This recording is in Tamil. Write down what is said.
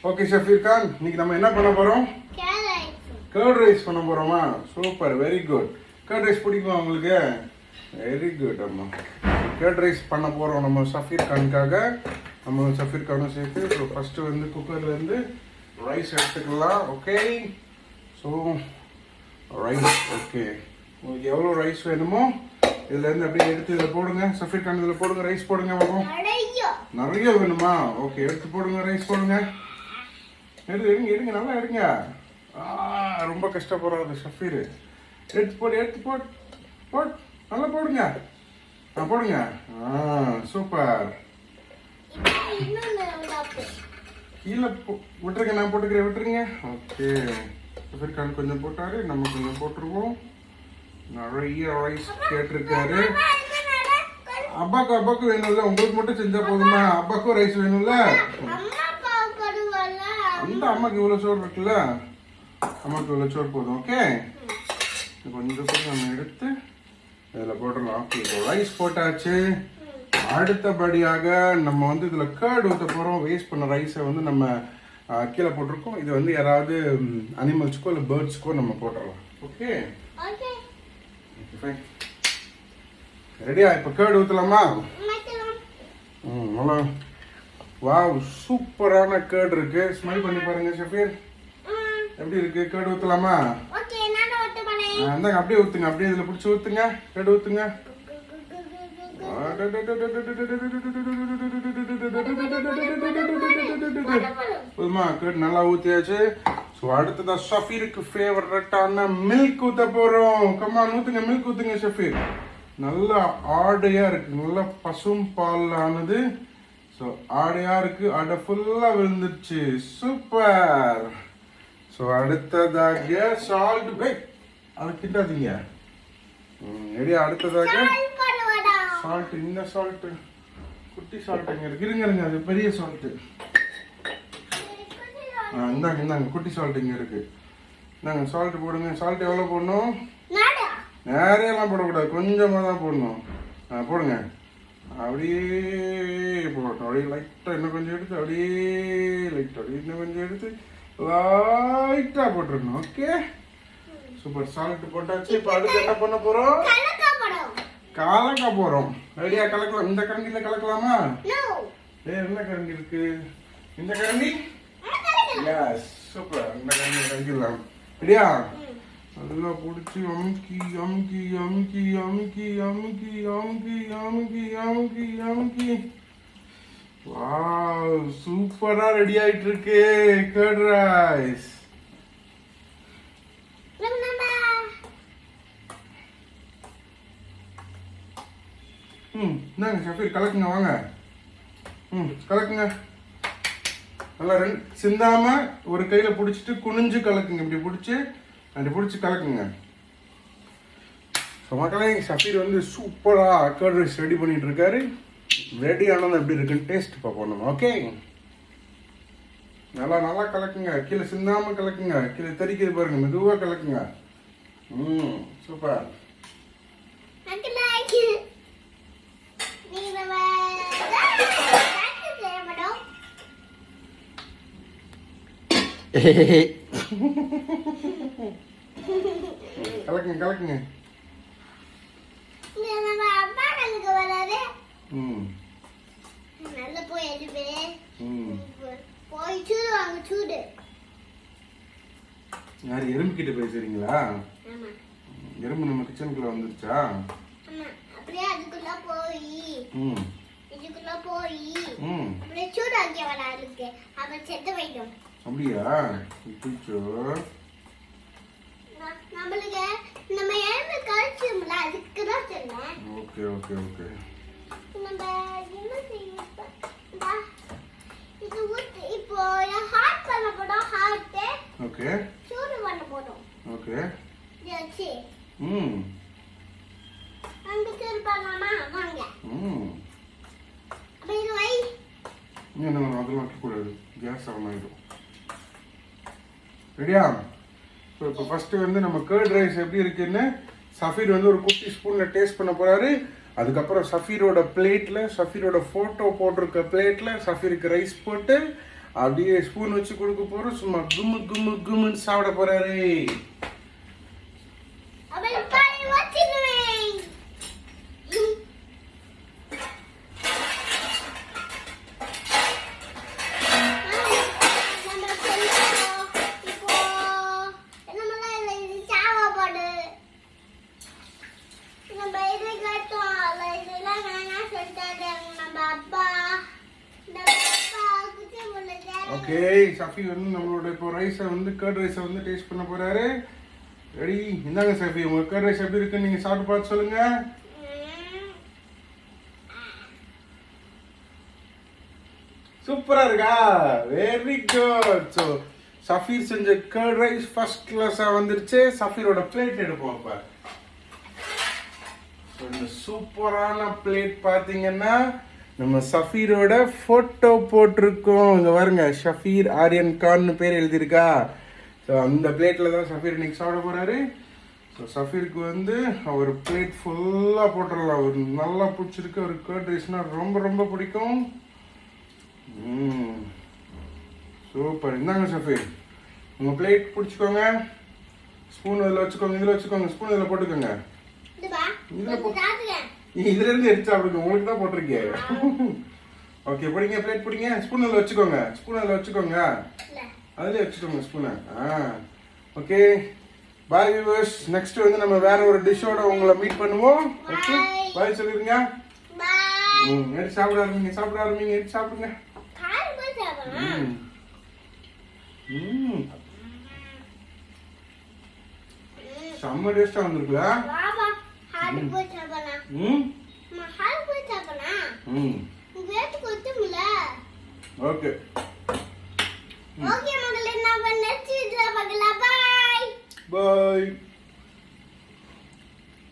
ஓகே ஷஃபீர் கான், இன்னைக்கு நம்ம என்ன பண்ண போறோம்? கர்ட் ரைஸ் பண்ண போறோமா? Super, very good. Curd rice பிடிக்குமா உங்களுக்கு? Very good. அம்மா கர்ட் ரைஸ் பண்ண போறோம் நம்ம ஷஃபீர் கானுக்காக. நம்ம ஷஃபீர் கானும் சேர்த்து ஃபர்ஸ்ட் வந்து குக்கர்ல இருந்து ரைஸ் எடுத்துக்கலாம். Okay, so rice. ஓகே, உங்களுக்கு எவ்வளோ ரைஸ் வேணுமோ இதுல இருந்து அப்படியே எடுத்து இதில் போடுங்க. ஷஃபீர் கான் இதில் போடுங்க, ரைஸ் போடுங்க. பார்ப்போம். நிறைய வேணுமா? ஓகே, எடுத்து போடுங்க, ரைஸ் போடுங்க. எடுங்க நல்லா எடுங்க. ரொம்ப கஷ்டப்படுறாரு ஷஃபீர். எடுத்து போட் நல்லா போடுங்க. போடுங்க. சூப்பர். கீழே விட்டுருங்க, நான் போட்டுக்கிறேன், விட்டுருங்க. ஓகே, ஷஃபீர் கான் கொஞ்சம் போட்டாரு, நம்ம கொஞ்சம் போட்டுருவோம். நிறைய ரைஸ் கேட்டிருக்காரு. அப்பாக்கு வேணும்ல, உங்களுக்கு மட்டும் செஞ்சா போதுமா? அப்பாக்கும் ரைஸ் வேணும்ல. அந்த அம்மாக்கு இவ்வளோ சோறு இருக்குல்ல, அம்மாக்கு இவ்வளோ சோறு போதும். ஓகே, கொஞ்சம் நம்ம எடுத்து இதில் போட்டுடலாம். ஓகே, இப்போ ரைஸ் போட்டாச்சு. அடுத்தபடியாக நம்ம வந்து இதில் கர்ட் ஊற்ற போகிறோம். வேஸ்ட் பண்ண ரைஸை வந்து நம்ம கீழே போட்டிருக்கோம். இது வந்து யாராவது அனிமல்ஸ்க்கோ இல்லை பேர்ட்ஸ்க்கோ நம்ம போட்டுடலாம். ஓகே, ரெடியா? இப்போ கர்ட் ஊற்றலாமா? நல்லா. வாவ், சூப்பரான கர்ட் இருக்கு. ஸ்மைல் பண்ணி பாருங்க ஷஃபீர், எப்படி இருக்கு? கர்ட் ஊற்றலாமா? அந்தாங்க, அப்படியே ஊற்றுங்க, அப்படியே இதில் பிடிச்சி ஊற்றுங்க. கர்ட் ஊற்றுங்க. போதுமா? கர்ட் நல்லா ஊற்றியாச்சு. ஸோ அடுத்ததான் ஷஃபீருக்கு ஃபேவரட்டான மில்க் ஊற்ற போகிறோம். கம்மான், ஊற்றுங்க, மில்க் ஊற்றுங்க ஷஃபீர். நல்லா ஆடையாக இருக்குது, நல்லா பசும் பால் ஆனது. ஸோ ஆடையாக இருக்குது, ஆடை ஃபுல்லாக விழுந்துருச்சு. சூப்பர். ஸோ அடுத்ததாக சால்ட். அதை கிட்டாதீங்க. ரெடியா? அடுத்ததாக சால்ட். இந்த சால்ட்டு, குட்டி சால்ட் எங்கே இருக்கு? இருங்க, அது பெரிய சால்ட்டு. இந்தாங்க குட்டி சால்ட் இங்கே இருக்கு. இந்தாங்க சால்ட் போடுங்க. சால்ட் எவ்வளோ போடணும்? நிறையெல்லாம் போடக்கூடாது, கொஞ்சமாக தான் போடணும். போடுங்க. அப்படியே போட்டோம். அப்படியே லைட்டாக இன்னும் கொஞ்சம் எடுத்து, அப்படியே லைட்டாக இன்னும் கொஞ்சம் எடுத்து லைட்டாக போட்டுருக்கணும். Okay, super. சால்ட் போட்டாச்சு. இப்போ அடுத்து என்ன பண்ண போகிறோம்? கலக்க போகிறோம். ரெடியா? கலக்கலாம். இந்த கரண்டியில் கலக்கலாமா? என்ன கரண்டி இருக்கு? இந்த கரண்டி. Yes, super. இந்த கரண்டி கலக்கலாம். ரெடியா? நல்லா பிடிச்சி அமுக்கி அமுக்கி அமுக்கி அமுக்கி அமுக்கி அமுக்கி அமுக்கி அமுக்கி அமுக்கி. வாவ், சூப்பரா ரெடி ஆயிட்டு இருக்கு கர்ட் ரைஸ். இந்தாங்க ஷஃபீர், கலக்குங்க, வாங்க. கலக்குங்க. நல்லா சிந்தாம ஒரு கையில பிடிச்சிட்டு குனிஞ்சு கலக்குங்க. இப்படி பிடிச்சி அப்படி பிடிச்சி கலக்குங்க. ஸோ மக்களே, ஷஃபீர் வந்து சூப்பராக கர்ட் ரைஸ் ரெடி பண்ணிட்டு இருக்காரு. ரெடி ஆனது எப்படி இருக்குன்னு டேஸ்ட் பார்ப்போம் நம்ம. ஓகே, நல்லா கலக்குங்க. கீழே சிந்தாம கலக்குங்க. கீழே தெரிக்கிறது பாருங்க, மெதுவாக கலக்குங்க. சூப்பர். கலக்குங்க. யாரு எறும்பு கிட்ட பேசுறீங்களா? எறும்பு நம்ம கிச்சனுக்குள்ள வந்துருச்சா? அப்படியா? Okay okay okay. Okay okay. அதெல்லாம் வைக்கக்கூடாது, கேஸ் ஆன் ஆகிடும். ரெடியா? ஸோ இப்போ ஃபஸ்ட்டு வந்து நம்ம கர்ட் ரைஸ் எப்படி இருக்குன்னு ஷஃபீர் வந்து ஒரு குட்டி ஸ்பூனில் டேஸ்ட் பண்ண போகிறாரு. அதுக்கப்புறம் ஷஃபீரோட பிளேட்டில், ஷஃபீரோட ஃபோட்டோ போட்டிருக்க பிளேட்டில் ஷஃபீருக்கு ரைஸ் போட்டு அப்படியே ஸ்பூன் வச்சு கொடுக்க போறோம். சும்மா கும்மு கும்மு கும்முன்னு சாப்பிட போறாரு. ஓகே, சஃபி வந்து நம்மளோட இப்போ ரைஸை வந்து கர்ட் ரைஸை வந்து டேஸ்ட் பண்ண போறாரு. ரெடி? இந்தாங்க சஃபி, உங்க கர்ட் ரைஸ் எப்படி இருக்குன்னு நீங்க சாப்பிட்டு பார்த்து சொல்லுங்க. சூப்பரா இருக்கா? Very good. ஸோ சஃபீர் செஞ்ச கர்ட் ரைஸ் ஃபர்ஸ்ட் கிளாஸா வந்துருச்சு. சஃபீரோட பிளேட் எடுப்போம் இப்ப. இந்த சூப்பரான பிளேட் பாத்தீங்கன்னா நம்ம சஃபீரோட போட்டோ போட்டிருக்கோம். இங்க பாருங்க, ஷஃபீர் ஆரியன் கான் பேர் எழுதியிருக்கா. ஸோ அந்த பிளேட்ல தான் சஃபீர் இன்னைக்கு சாப்பிட போறாரு. ஸோ சஃபீருக்கு வந்து அவர் பிளேட் ஃபுல்லாக போட்டுடலாம். அவர் நல்லா பிடிச்சிருக்கு. அவர் கர்ட் ரைஸ்னா ரொம்ப ரொம்ப பிடிக்கும். சூப்பர். இந்தாங்க சஃபீர், உங்க பிளேட் பிடிச்சிக்கோங்க. ஸ்பூன் இதில் வச்சுக்கோங்க, இதில் வச்சுக்கோங்க. ஸ்பூன் இதில் போட்டுக்கோங்க. இதுல இருந்து எடுத்து சாப்பிடுங்க, உங்களுக்கு தான் போட்டிருக்கேன். ஓகே, பிடிங்க, பிளேட் பிடிங்க. ஸ்பூன் அதில் வச்சுக்கோங்க. ஸ்பூன் அதில் வச்சுக்கோங்க. அதுலேயே வச்சுக்கோங்க ஸ்பூனை. ஓகே, பாய் வியூவர்ஸ். நெக்ஸ்ட் வந்து நம்ம வேற ஒரு டிஷ்ஷோட உங்களை மீட் பண்ணுவோம். ஓகே, பாய் சொல்லிருங்க. எடுத்து சாப்பிட ஆரம்பிங்க, சாப்பிட ஆரம்பிங்க. எடுத்து சாப்பிடுங்க. செம்ம டேஸ்டா வந்திருக்குல. ஓகே ஓகே மகளே, நான் நெக்ஸ்ட் வீடியோல பார்க்கலாம். Bye bye.